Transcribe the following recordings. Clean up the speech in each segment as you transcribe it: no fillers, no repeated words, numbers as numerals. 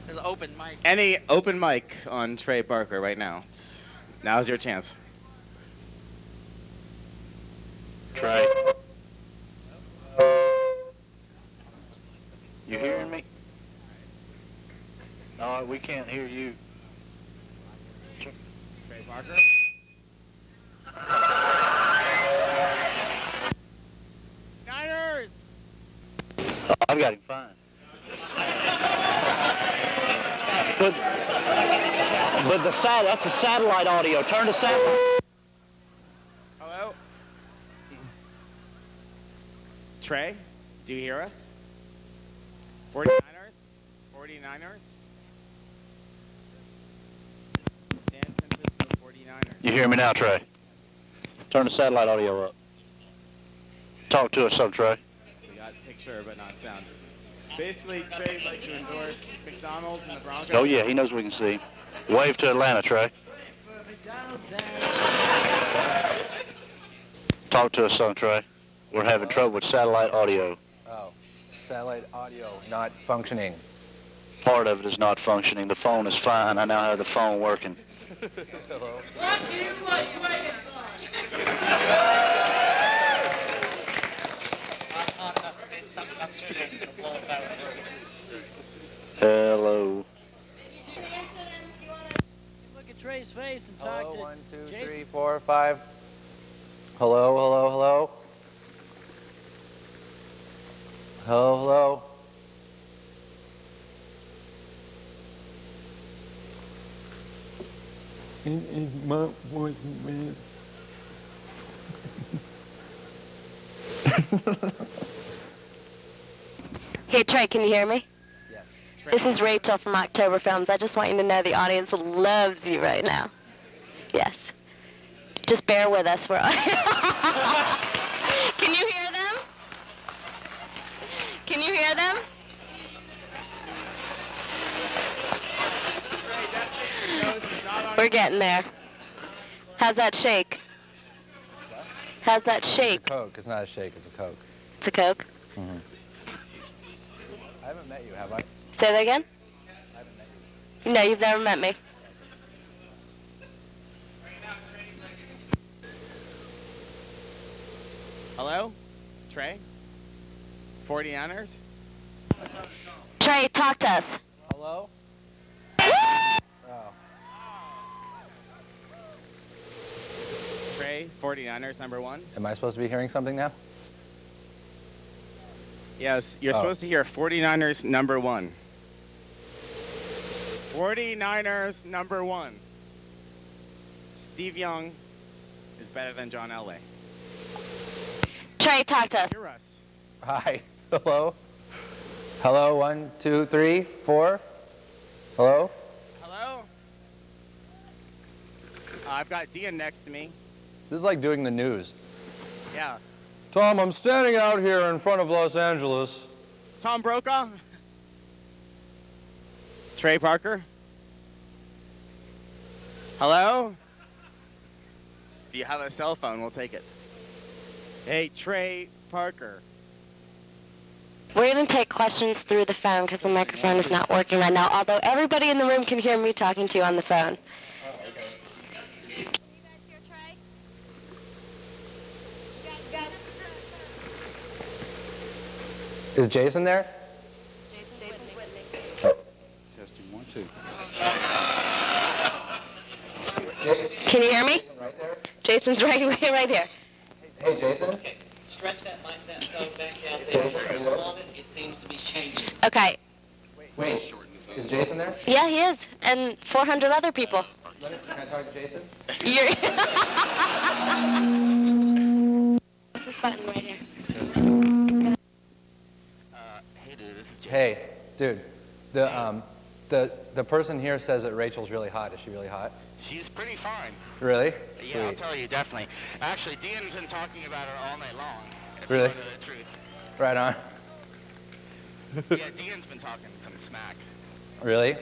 There's an open mic. Any open mic on Trey Parker right now. Now's your chance. Trey. You hearing me? No, we can't hear you. Trey Parker? Niners! Oh, I've got him fine. But that's a satellite audio. Turn to satellite. Hello? Trey, do you hear us? 49ers? 49ers? San Francisco 49ers. You hear me now, Trey? Turn the satellite audio up. Talk to us some, Trey. We got picture but not sound. Basically, Trey would like to endorse McDonald's and the Broncos. Oh, yeah, he knows we can see. Wave to Atlanta, Trey. Talk to us some, Trey. We're having trouble with satellite audio. Oh, satellite audio not functioning. Part of it is not functioning. The phone is fine. I now have the phone working. Hello. Hello. Look at Trey's face and talk Hello, to 1, 2, Jason. 3, 4, 5. Hello, hello, hello. Hello, hello. Hey Trey, can you hear me? Yes. This is Rachel from October Films. I just want you to know the audience loves you right now. Yes. Just bear with us. Can you hear them? Can you hear them? We're getting there. How's that shake? How's that It's a shake? Coke. It's not a shake. It's a Coke. It's a Coke. Mm-hmm. I haven't met you, have I? Say that again? I haven't met you. No, you've never met me. Hello? Trey? 49ers? Trey, talk to us. Hello? Oh. Trey, 49ers, number 1. Am I supposed to be hearing something now? Yes, you're Oh. supposed to hear 49ers, number 1. 49ers, number 1. Steve Young is better than John Elway. Trey, talk to us. Hear us. Hi. Hello? Hello, 1, 2, 3, 4. Hello? Hello? I've got Dean next to me. This is like doing the news. Yeah. Tom, I'm standing out here in front of Los Angeles. Tom Brokaw? Trey Parker? Hello? If you have a cell phone, we'll take it. Hey, Trey Parker. We're going to take questions through the phone because the microphone is not working right now, although everybody in the room can hear me talking to you on the phone. Is Jason there? Testing 1, 2. Can you hear me? Right there? Jason's right here. Hey, Jason? Okay, stretch that phone back out there. It seems to be changing. Okay. Wait, is Jason there? Yeah, he is. And 400 other people. Can I talk to Jason? You're... What's this button right here? Hey, dude, this is Jay. Hey, dude. The person here says that Rachel's really hot. Is she really hot? She's pretty fine. Really? Yeah, I'll Sweet. tell you, definitely. Actually, Dean's been talking about her all night long. If Really? you want to know the truth. Right on. Yeah, Dean's been talking some smack. Really? All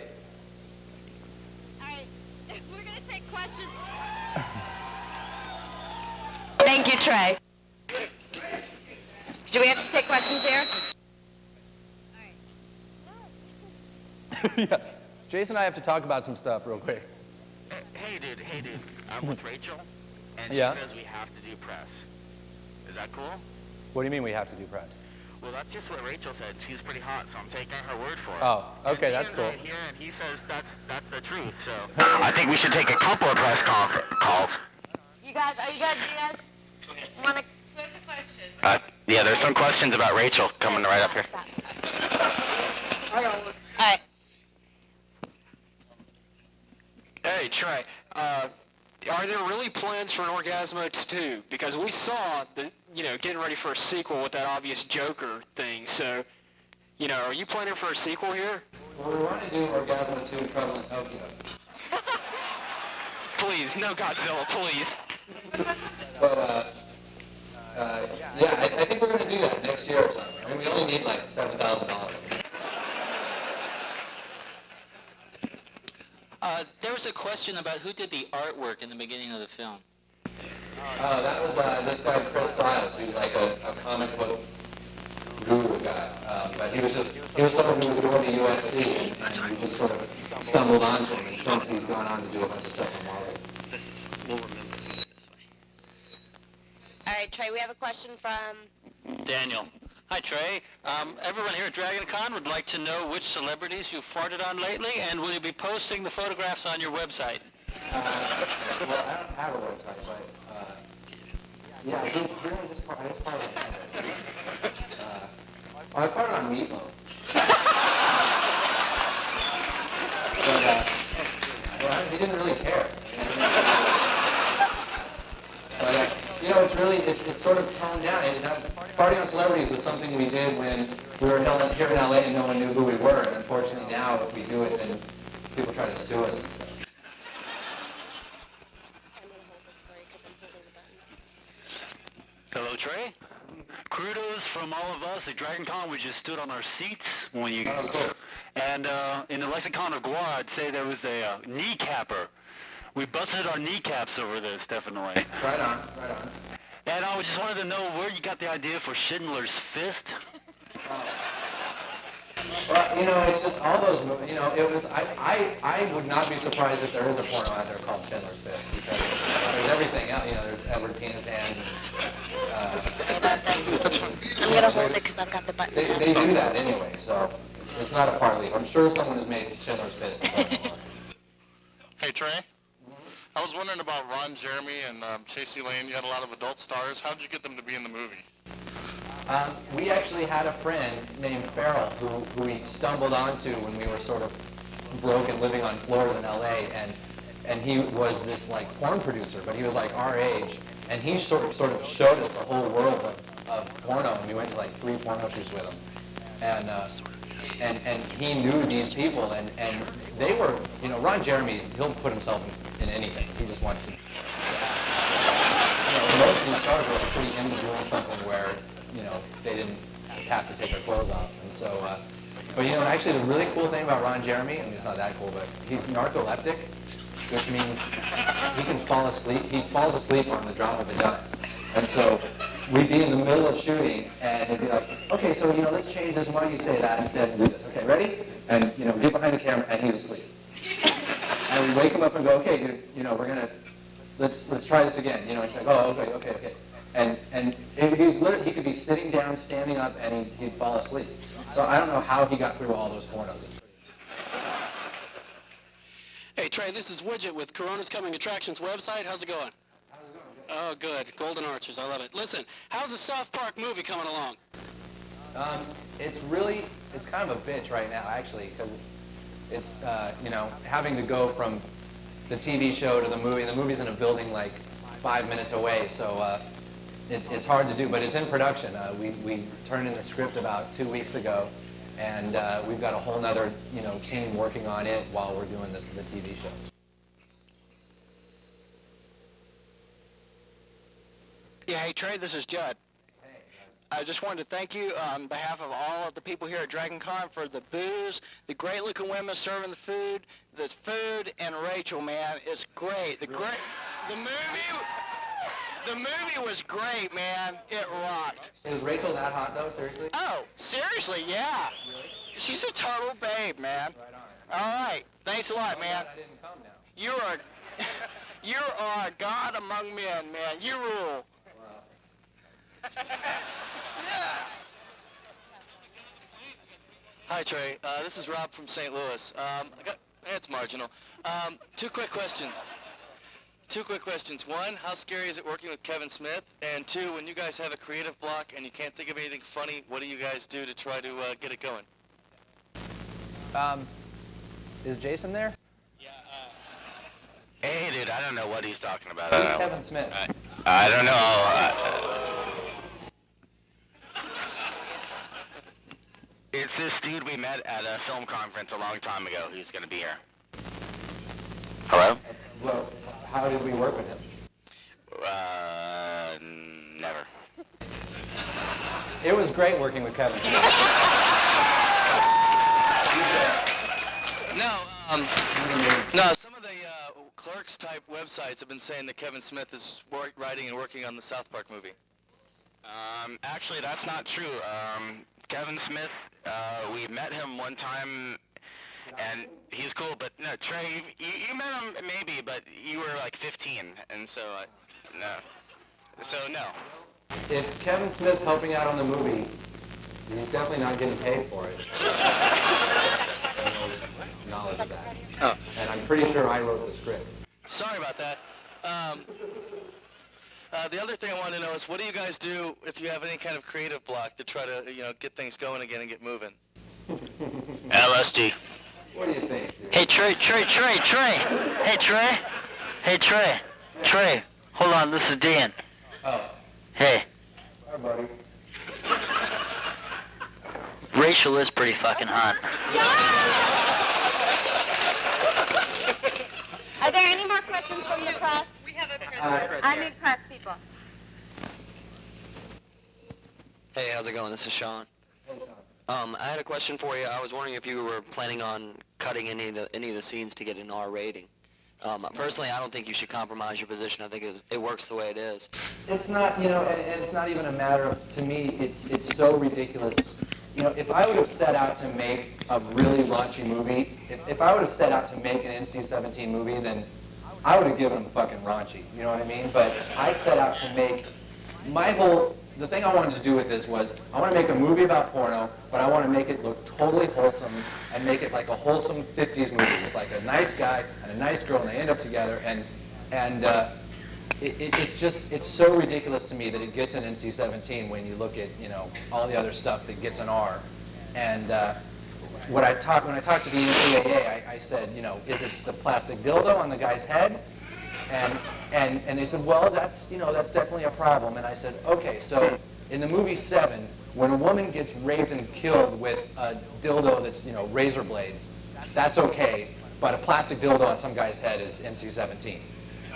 right. We're going to take questions. Thank you, Trey. Do we have to take questions here? Yeah. Jason and I have to talk about some stuff real quick. Hey, dude. I'm with Rachel, and Yeah. she says we have to do press. Is that cool? What do you mean we have to do press? Well, that's just what Rachel said. She's pretty hot, so I'm taking her word for it. Oh, okay, that's Ian's cool. right here, and he says that's the truth. So I think we should take a couple of press calls. Are you guys, do you guys want to... What's the question? Yeah, there's some questions about Rachel coming right up here. All right. Hey, Trey, are there really plans for an Orgasmo 2? Because we saw the, getting ready for a sequel with that obvious Joker thing. So, are you planning for a sequel here? Well, we want to do Orgasmo 2 Trouble in Tokyo. Please, no Godzilla, please. But, yeah, I think we're going to do that next year or something. I mean, we only need like $7,000. There was a question about who did the artwork in the beginning of the film. Oh, that was this guy Chris Stiles, who's like a comic book guru guy. But he was someone who was going to USC, and we just sort of stumbled onto him, and since he's gone on to do a bunch of stuff in Marvel. We'll remember it this way. All right, Trey, we have a question from... Daniel. Hi, Trey. Everyone here at DragonCon would like to know which celebrities you farted on lately, and will you be posting the photographs on your website? Well, I don't have a website, but yeah, I think really just part of it. I farted on Meatloaf. But well, he didn't really care. But it's really it's sort of toned down. Farting on celebrities was something we did when we were here in LA and no one knew who we were. And unfortunately now, if we do it, then people try to sue us and stuff. Hello, Trey. Kudos from all of us at DragonCon. We just stood on our seats when you... Oh, cool. And in the lexicon of Guar, I'd say there was a kneecapper. We busted our kneecaps over this, definitely. Right on. And I just wanted to know where you got the idea for Schindler's Fist. Well, it's just all those movies. It was. I would not be surprised if there is a porno out there called Schindler's Fist, because there's everything else. There's Edward Penis Hands. I'm going to hold it because I've got the button. They do that anyway, so it's not a part leave. I'm sure someone has made Schindler's Fist. Hey, Trey. I was wondering about Ron Jeremy and Chasey Lane. You had a lot of adult stars. How did you get them to be in the movie? We actually had a friend named Farrell who we stumbled onto when we were sort of broke and living on floors in LA, and he was this like porn producer, but he was like our age, and he sort of showed us the whole world of porno, and we went to like 3 porno shoots with him, and he knew these people, and they were, Ron Jeremy, he'll put himself in anything. He just wants to. Most of these stars were pretty into doing something where, they didn't have to take their clothes off. And so, but actually the really cool thing about Ron Jeremy, it's not that cool, but he's narcoleptic, which means he can fall asleep. He falls asleep on the drop of a dime. And so we'd be in the middle of shooting, and he'd be like, okay, so, let's change this. Why don't you say that instead and do this? Okay, ready? And, get behind the camera, and he's asleep. And we wake him up and go, okay, dude, we're going to, let's try this again. He's like, oh, okay. And he could be sitting down, standing up, and he'd fall asleep. So I don't know how he got through all those pornos. Hey, Trey, this is Widget with Corona's Coming Attractions website. How's it going? Oh, good. Golden Arches. I love it. Listen, how's the South Park movie coming along? It's kind of a bitch right now, actually, because it's having to go from the TV show to the movie. The movie's in a building like 5 minutes away, so it's hard to do, but it's in production. We turned in a script about 2 weeks ago, and we've got a whole nother team working on it while we're doing the TV show. Yeah, hey, Trey, this is Judd. I just wanted to thank you on behalf of all of the people here at DragonCon for the booze, the great-looking women serving the food, and Rachel, man, it's great. The movie was great, man. It rocked. Is Rachel that hot, though? Seriously? Oh, seriously, yeah. Really? She's a total babe, man. Right on. All right. Thanks a lot, man. I didn't come now. You are a god among men, man. You rule. Hi, Trey. This is Rob from St. Louis. It's marginal. Two quick questions. One, how scary is it working with Kevin Smith? And two, when you guys have a creative block and you can't think of anything funny, what do you guys do to try to get it going? Is Jason there? Hey, dude, I don't know what he's talking about. Who's Kevin Smith? I don't know. It's this dude we met at a film conference a long time ago. He's going to be here. Hello? Well, how did we work with him? Never. It was great working with Kevin Smith. No, some of the Clerks type websites have been saying that Kevin Smith is writing and working on the South Park movie. Actually, that's not true. Kevin Smith, we met him one time, and he's cool, but no, Trey, you met him maybe, but you were like 15, and so, no. So, no. If Kevin Smith's helping out on the movie, he's definitely not getting paid for it. No knowledge of that. Oh. And I'm pretty sure I wrote the script. Sorry about that. The other thing I wanted to know is, what do you guys do if you have any kind of creative block to try to, get things going again and get moving? LSD. What do you think, dude? Hey, Trey. Hey, Trey. Trey. Hold on, this is Dan. Oh. Hey. Hi, buddy. Rachel is pretty fucking hot. Are there any more questions from the press? We have a press. I need press people. Hey, how's it going? This is Sean. I had a question for you. I was wondering if you were planning on cutting any of the scenes to get an R rating. Personally, I don't think you should compromise your position. I think it works the way it is. It's not, and it's not even a matter of, to me, it's so ridiculous. If I would have set out to make a really raunchy movie, if I would have set out to make an NC-17 movie, then I would have given them fucking raunchy, you know what I mean? But I set out to make, the thing I wanted to do with this was, I want to make a movie about porno, but I want to make it look totally wholesome and make it like a wholesome 50s movie with like a nice guy and a nice girl and they end up together it's so ridiculous to me that it gets an NC-17 when you look at, all the other stuff that gets an R. And when I talked to the NCAA, I said, is it the plastic dildo on the guy's head? And they said, well, that's definitely a problem. And I said, okay, so in the movie 7, when a woman gets raped and killed with a dildo that's, razor blades, that's okay, but a plastic dildo on some guy's head is NC-17.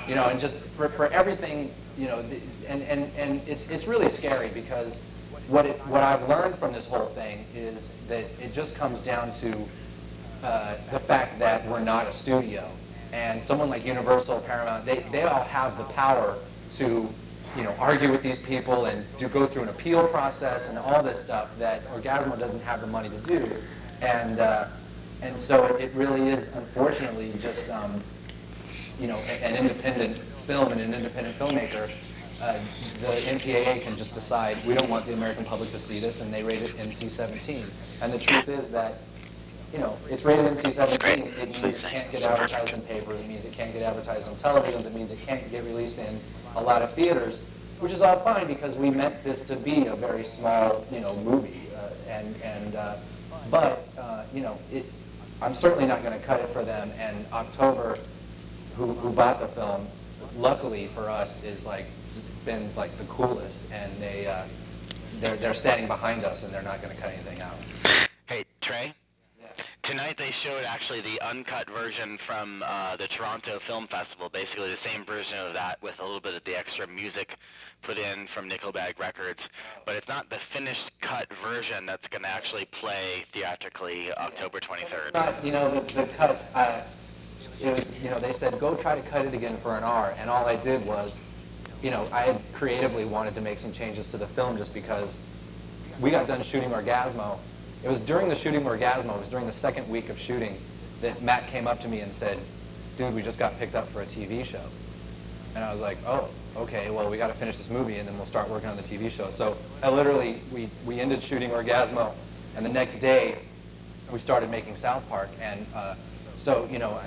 And just for everything, and it's really scary because what I've learned from this whole thing is that it just comes down to the fact that we're not a studio. And someone like Universal, Paramount, they all have the power to, argue with these people and to go through an appeal process and all this stuff that Orgasmo doesn't have the money to do. And so it really is, unfortunately, just, an independent film and an independent filmmaker. The MPAA can just decide, we don't want the American public to see this, and they rate it NC-17. And the truth is that, it's rated NC-17. It means it can't get advertised in papers. It means it can't get advertised on television. It means it can't get released in a lot of theaters, which is all fine because we meant this to be a very small, movie. I'm certainly not going to cut it for them. And October, who bought the film, luckily for us, is been the coolest, and they're standing behind us, and they're not going to cut anything out. Hey, Trey? Tonight they showed actually the uncut version from the Toronto Film Festival, basically the same version of that with a little bit of the extra music put in from Nickelback Records, but it's not the finished cut version that's going to actually play theatrically October 23rd. Not, the cut, it was, they said, go try to cut it again for an R, and all I did was, I had creatively wanted to make some changes to the film just because we got done shooting Orgasmo. It was during the shooting of Orgasmo, it was during the second week of shooting, that Matt came up to me and said, dude, we just got picked up for a TV show. And I was like, oh, okay, well, we got to finish this movie and then we'll start working on the TV show. So I literally, we ended shooting Orgasmo, and the next day we started making South Park. And so, you know,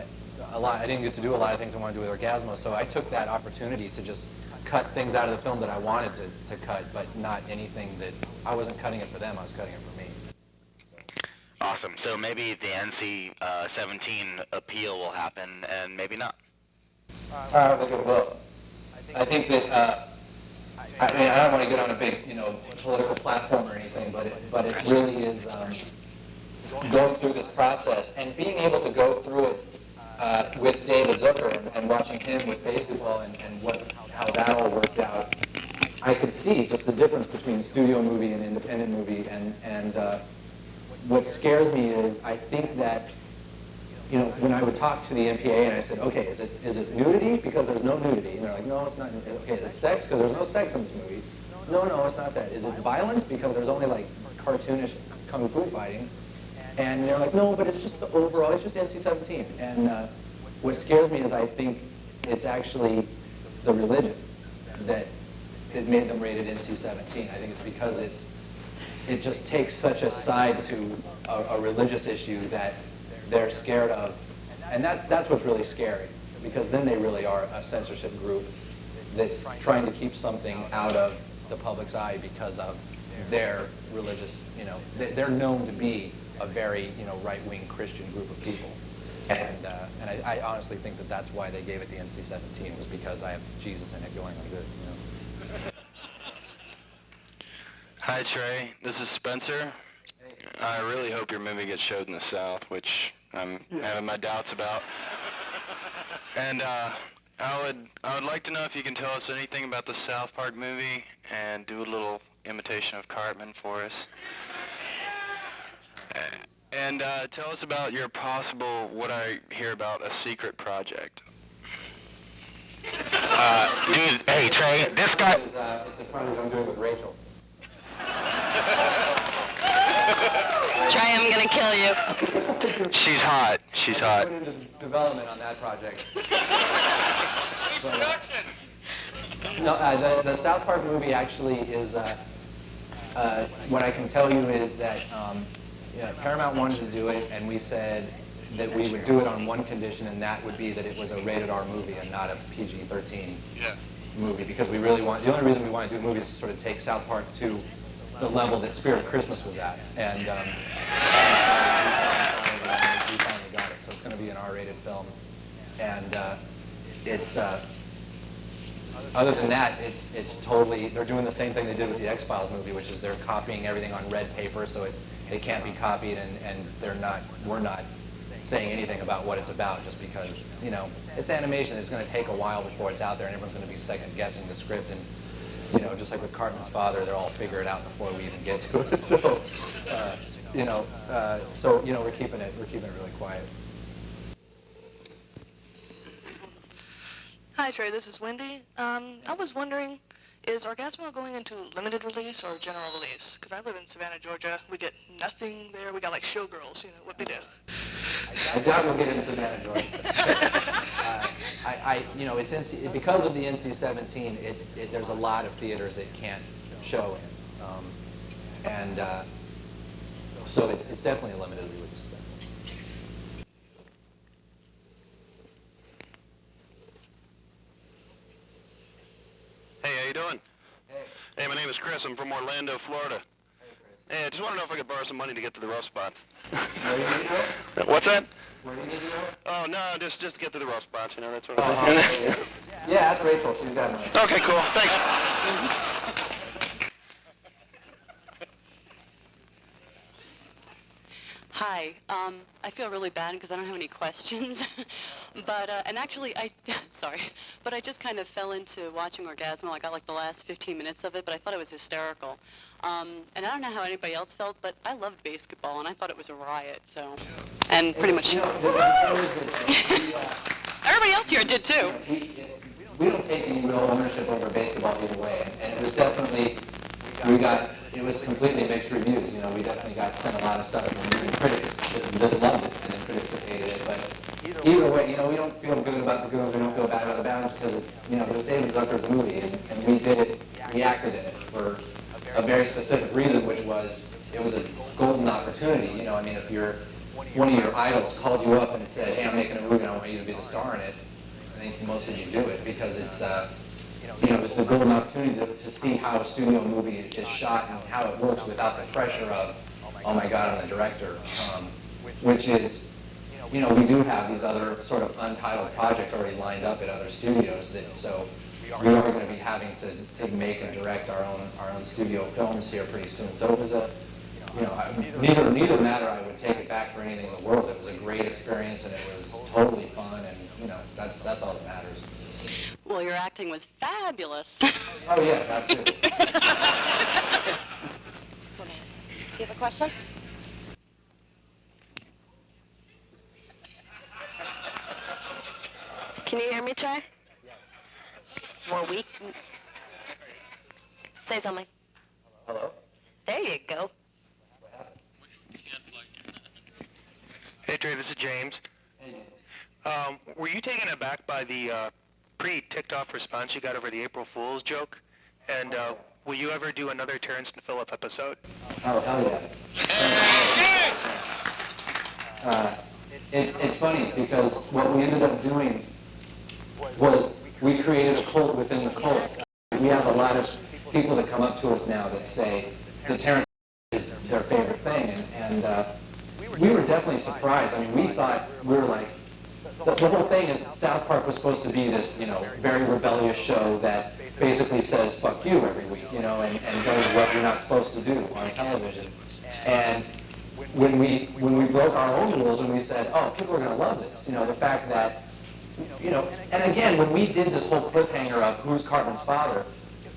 I didn't get to do a lot of things I wanted to do with Orgasmo, so I took that opportunity to just cut things out of the film that I wanted to cut, but not anything that, I wasn't cutting it for them, I was cutting it for me. Awesome. So maybe the NC-17 appeal will happen, and maybe not. I think it will. I think that, I mean, I don't want to get on a big, you know, political platform or anything, but it really is going through this process and being able to go through it with David Zucker and watching him with basketball and how that all worked out. I could see just the difference between studio movie and independent movie, and what scares me is I think that, you know, when I would talk to the MPA and I said, okay, is it nudity? Because there's no nudity. And they're like, no, it's not. Okay, is it sex? Because there's no sex in this movie. No, it's not that. Is it violence? Because there's only like cartoonish kung fu fighting. And they're like, no, but it's just the overall, it's just NC-17. And what scares me is I think it's actually the religion that made them rated NC-17. I think it's because it just takes such a side to a religious issue that they're scared of. And that's what's really scary, because then they really are a censorship group that's trying to keep something out of the public's eye because of their religious, you know, they're known to be a very, you know, right-wing Christian group of people. And I honestly think that that's why they gave it the NC-17, was because I have Jesus in it going like this, you know. Hi, Trey. This is Spencer. I really hope your movie gets showed in the South, which I'm having my doubts about. And I would like to know if you can tell us anything about the South Park movie and do a little imitation of Cartman for us. And tell us about your possible, what I hear about, a secret project. Dude, hey, Trey, this guy... It's a project I'm doing with Rachel. Trey, I'm gonna kill you. She's hot. She's hot. I went into development on that project. No, the South Park movie actually is, what I can tell you is that Paramount wanted to do it, and we said that we would do it on one condition, and that would be that it was a rated R movie and not a PG-13 movie, because we really want, the only reason we want to do a movie is to sort of take South Park to the level that Spirit of Christmas was at, and we finally got it. So it's going to be an R-rated film, and it's other than that, it's totally, they're doing the same thing they did with the X-Files movie, which is they're copying everything on red paper, so it can't be copied, and we're not saying anything about what it's about, just because, you know, it's animation. It's going to take a while before it's out there, and everyone's going to be second guessing the script, and, you know, just like with Cartman's father, they'll all figure it out before we even get to it. So, we're keeping it really quiet. Hi, Trey. This is Wendy. I was wondering, is Orgasmo going into limited release or general release? Because I live in Savannah, Georgia. We get nothing there. We got like showgirls, you know, what we do. I doubt we'll get into Savannah, Georgia. It's because of the NC-17. There's a lot of theaters it can't show in, so it's definitely a limited release. Hey, how you doing? Hey, my name is Chris. I'm from Orlando, Florida. Hey, I just want to know if I could borrow some money to get to the rough spots. Where do you need to go? What's that? Where do you need to go? Oh, no, just to get to the rough spots, you know, that's what Yeah, that's Rachel. She's got money. Okay, cool. Thanks. Hi. I feel really bad because I don't have any questions. But I just kind of fell into watching Orgasmo. I got like the last 15 minutes of it, but I thought it was hysterical. And I don't know how anybody else felt, but I loved basketball, and I thought it was a riot, so. And pretty much. Everybody else here did too. We don't take any real ownership over basketball either way, and it was definitely, we got it was completely mixed reviews. You know, we definitely got sent a lot of stuff from critics that loved it and then critics that hated it. But either way, you know, we don't feel good about the goods, we don't feel bad about the bads because it's, you know, it was David Zucker's movie and we did it, we acted in it for a very specific reason, which was it was a golden opportunity. You know, I mean, if one of your idols called you up and said, hey, I'm making a movie and I want you to be the star in it, I think most of you do it because it's, you know, it's the golden opportunity to see how a studio movie is shot and how it works without the pressure of, oh my God, I'm the director, which is, you know, we do have these other sort of untitled projects already lined up at other studios, so we are going to be having to make and direct our own studio films here pretty soon. So it was a, you know, neither matter I would take it back for anything in the world. It was a great experience and it was totally fun, and you know, that's all that matters. Well, your acting was fabulous. Oh yeah, absolutely. Do you have a question? Can you hear me, Trey? Well, say something. Hello? There you go. Hey Trey, this is James. Hey. Were you taken aback by the pretty ticked off response you got over the April Fool's joke? And will you ever do another Terrence and Phillip episode? Oh, hell yeah. It's funny because what we ended up doing was we created a cult within the cult. We have a lot of people that come up to us now that say that Terrence is their favorite thing, and we were definitely surprised. I mean, we thought, we were like, the whole thing is South Park was supposed to be this, you know, very rebellious show that basically says fuck you every week, you know, and does what you're not supposed to do on television. And when we broke our own rules and we said, oh, people are going to love this, you know, the fact that, you know, and again, when we did this whole cliffhanger of who's Cartman's father,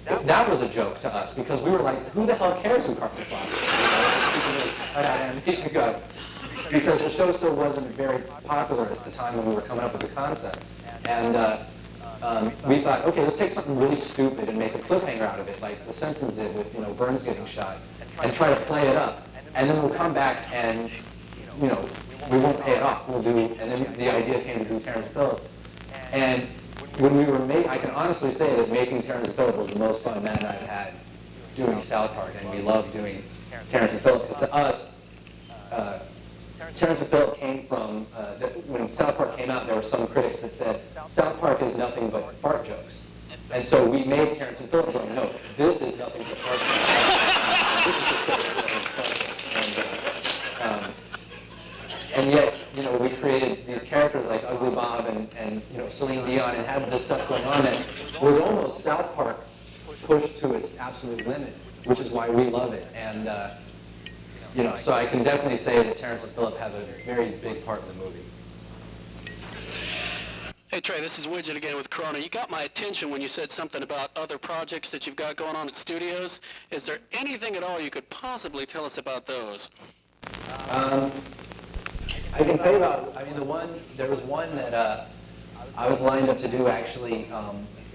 that was a joke to us because we were like, who the hell cares who Cartman's father is? You know, because the show still wasn't very popular at the time when we were coming up with the concept. And we thought, okay, let's take something really stupid and make a cliffhanger out of it, like The Simpsons did with, you know, Burns getting shot, and try to play it up. And then we'll come back and, you know, we won't pay it off. We'll do, and then the idea came to do Terrence and Phillip. And when we were I can honestly say that making Terrence and Phillip was the most fun Matt and I have had doing South Park, and we loved doing Terrence and Phillip, because to us, Terrence and Phillip came from, when South Park came out, there were some critics that said, South Park is nothing but fart jokes. And so we made Terrence and Phillip go, no, this is nothing but fart jokes. And yet, you know, we created these characters like Ugly Bob and you know, Celine Dion, and had this stuff going on that was almost South Park pushed to its absolute limit, which is why we love it. And you know, so I can definitely say that Terrence and Phillip have a very big part in the movie. Hey Trey, this is Widget again with Corona. You got my attention when you said something about other projects that you've got going on at studios. Is there anything at all you could possibly tell us about those? I can tell you about, I mean, there was one that I was lined up to do actually,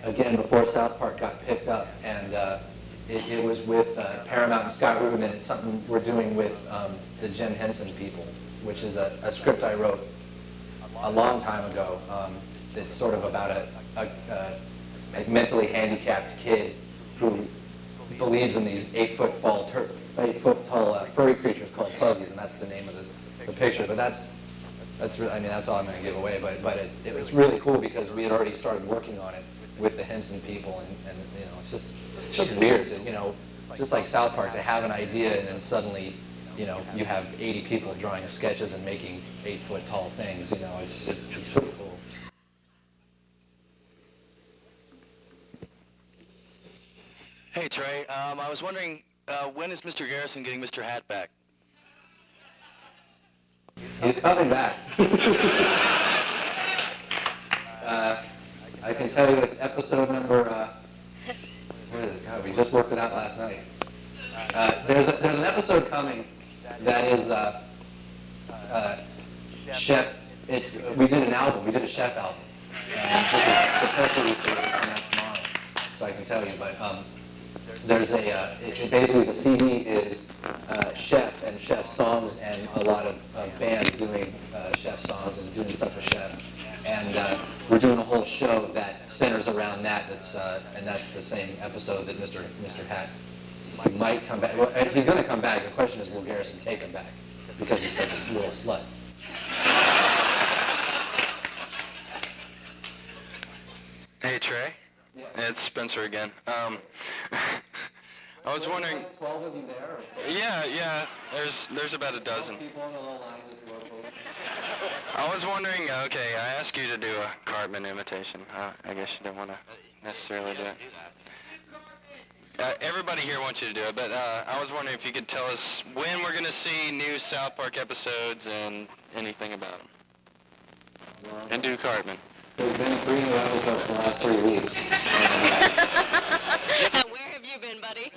again, before South Park got picked up, and it was with Paramount and Scott Rubin, and it's something we're doing with the Jim Henson people, which is a script I wrote a long time ago. That's sort of about a mentally handicapped kid who believes in these 8-foot tall furry creatures called fuzzies, and that's the name of the picture. But that's really, I mean, that's all I'm going to give away. But it was really cool because we had already started working on it with the Henson people, and you know, it's just weird to, you know, just like South Park, to have an idea and then suddenly, you know, you have 80 people drawing sketches and making 8-foot tall things. You know, it's pretty cool. Hey Trey, I was wondering, when is Mr. Garrison getting Mr. Hat back? He's coming back. I can tell you it's episode number, where is it? God, we just worked it out last night. There's an episode coming that is chef. We did an album. We did a chef album. And this is the press release is coming out tomorrow, so I can tell you. But there's basically the CD is Chef and Chef songs and a lot of bands doing Chef songs and doing stuff with Chef. And we're doing a whole show that centers around that. And that's the same episode that Mr. Hat might come back. Well, he's going to come back. The question is, will Garrison take him back? Because he's such a little slut. Hey, Trey. Yeah. It's Spencer again. I was wondering. Like 12 of you there? Yeah. There's about a dozen. I was wondering. Okay, I asked you to do a Cartman imitation. I guess you don't want to necessarily do it. Everybody here wants you to do it, but I was wondering if you could tell us when we're going to see new South Park episodes and anything about them. And do Cartman. There's been 3 new episodes for the last 3 weeks. Where have you been, buddy?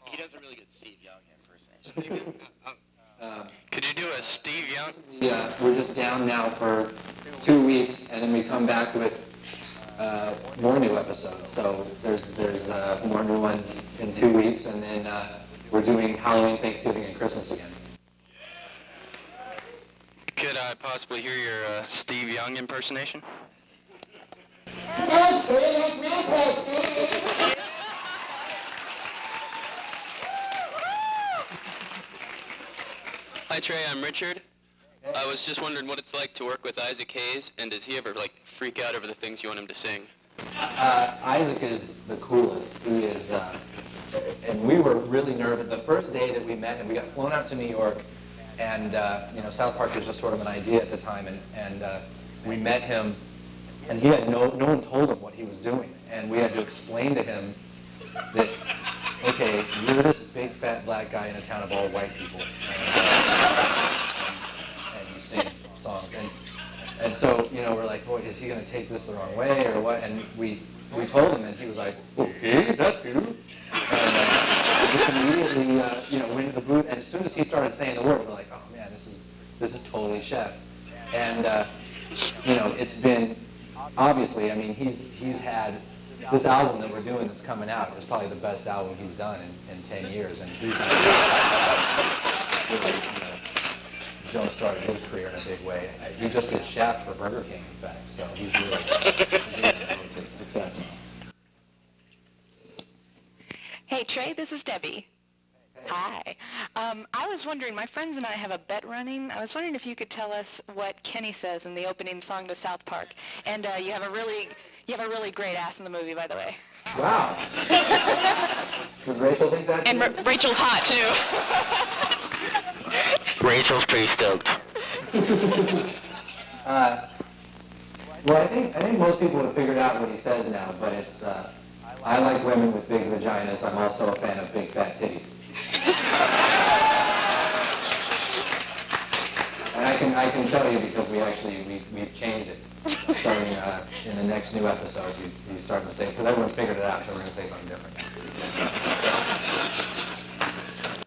He doesn't really get Steve Young impersonation. Could you do a Steve Young? Yeah, we're just down now for 2 weeks, and then we come back with more new episodes. So there's more new ones in 2 weeks, and then we're doing Halloween, Thanksgiving, and Christmas again. Could I possibly hear your Steve Young impersonation? Hi Trey, I'm Richard. I was just wondering what it's like to work with Isaac Hayes, and does he ever freak out over the things you want him to sing? Isaac is the coolest. He is, and we were really nervous. The first day that we met him, we got flown out to New York, and South Park was just sort of an idea at the time, and we met him, and he had no one told him what he was doing, and we had to explain to him that, okay, you're this big fat black guy in a town of all white people, and you sing songs, and so we're like, boy, is he going to take this the wrong way or what? And we told him, and he was like, okay, that's you. And just immediately, went to the booth, and as soon as he started saying the word, we're like, oh man, this is totally Chef. And it's been obviously, I mean, he's had this album that we're doing that's coming out is probably the best album he's done in 10 years, and he's really, jump-started his career in a big way. He just did Chef for Burger King, in fact, so he's really success. Hey Trey, this is Debbie. Hi. I was wondering, my friends and I have a bet running. I was wondering if you could tell us what Kenny says in the opening song to South Park. And you have a really great ass in the movie, by the way. Wow. Does Rachel think that? And Rachel's hot too. Rachel's pretty stoked. Well, I think most people have figured out what he says now, but it's, I like women with big vaginas. I'm also a fan of big fat titties. And I can tell you because we've changed it. Starting in the next new episode, he's starting to say, because everyone's figured it out, so we're going to say something different.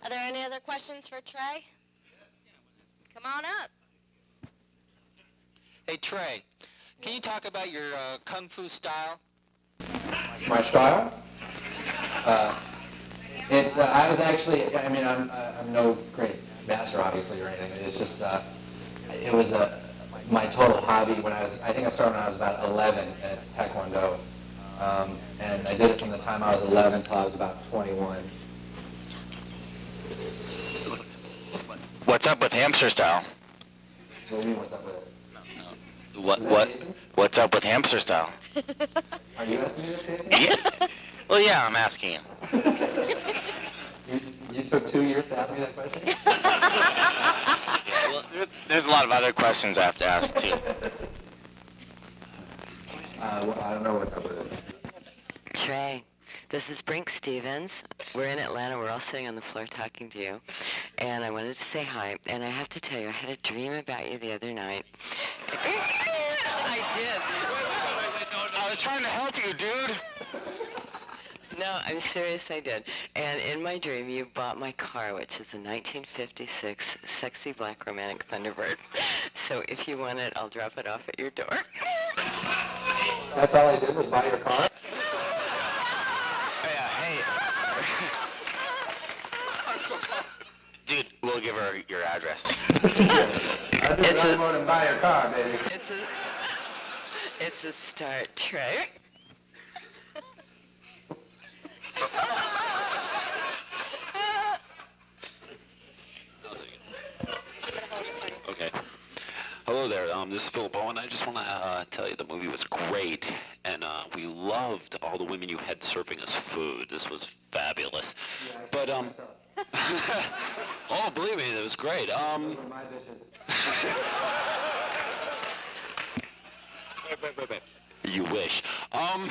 Are there any other questions for Trey? Come on up. Hey Trey, can you talk about your kung fu style? My style? It's I was actually, I mean, I'm no great master, obviously, or anything. It's just it was my total hobby when I think I started when I was about 11, and it's Taekwondo. And I did it from the time I was 11 till I was about 21. What's up with hamster style? What do you mean, what's up with it? What's up with hamster style? Are you asking me this, Jason? Yeah. Well, yeah, I'm asking you. You took 2 years to ask me that question? Well, there's a lot of other questions I have to ask, too. Well, I don't know what's up with it. Trey, this is Brink Stevens. We're in Atlanta. We're all sitting on the floor talking to you. And I wanted to say hi. And I have to tell you, I had a dream about you the other night. I did. I was trying to help you, dude. No, I'm serious, I did. And in my dream, you bought my car, which is a 1956 sexy black romantic Thunderbird. So if you want it, I'll drop it off at your door. That's all I did was buy your car? Yeah, Dude, we'll give her your address. I'm going to buy your car, baby. It's a start, Trey. Okay. Hello there. This is Philip Owen. I just want to tell you the movie was great, and we loved all the women you had serving us food. This was fabulous. But oh, believe me, it was great. Wait. You wish. Oh,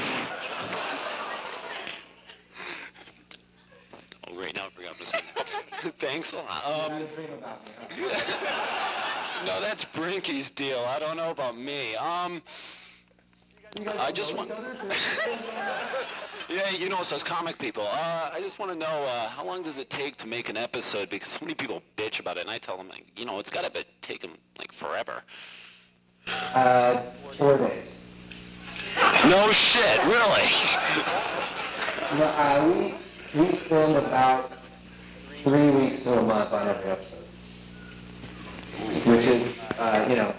great. Now I forgot to say. Thanks a lot. No, that's Brinky's deal. I don't know about me. I just want... Yeah, you know us as comic people. I just want to know, how long does it take to make an episode? Because so many people bitch about it, and I tell them, like, you know, it's got to take them, like, forever. 4 days. No shit, really? No, we spend about 3 weeks to a month on every episode, which is, you know,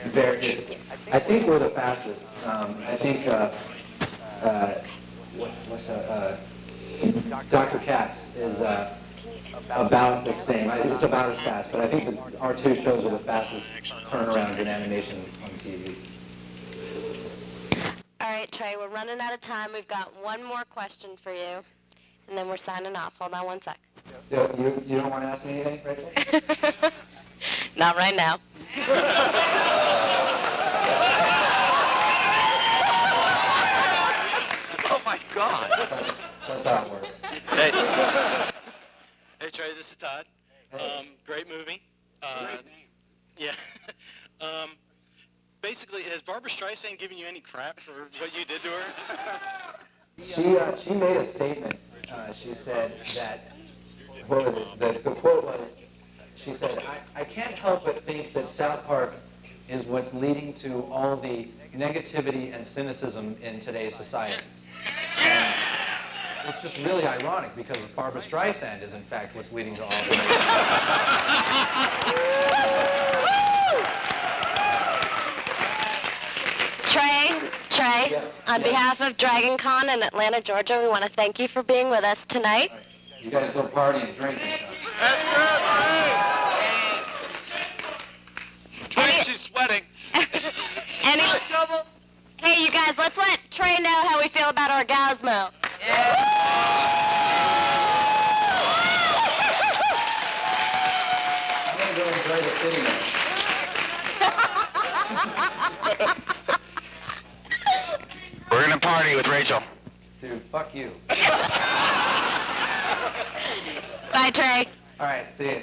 very. I think we're the fastest. I think Dr. Katz is about the same. It's about as fast, but I think that our two shows are the fastest turnarounds in animation on TV. All right, Trey, we're running out of time. We've got one more question for you, and then we're signing off. Hold on one sec. You don't want to ask me anything, Rachel? Not right now. Oh my God. That's how it works. Hey, Trey, this is Todd. Great movie. Yeah. Basically, has Barbara Streisand given you any crap for what you did to her? She made a statement. She said that, what was it? The quote was, she said, I can't help but think that South Park is what's leading to all the negativity and cynicism in today's society. And it's just really ironic because Barbara Streisand is in fact what's leading to all the Trey, on behalf of Dragon Con in Atlanta, Georgia, we want to thank you for being with us tonight. You guys go party and drink and stuff. That's good, Trey! She's sweating. Hey, you guys, let's let Trey know how we feel about Orgasmo. I'm going to go enjoy the city now. We're going to party with Rachel. Dude, fuck you. Bye, Trey. All right, see you.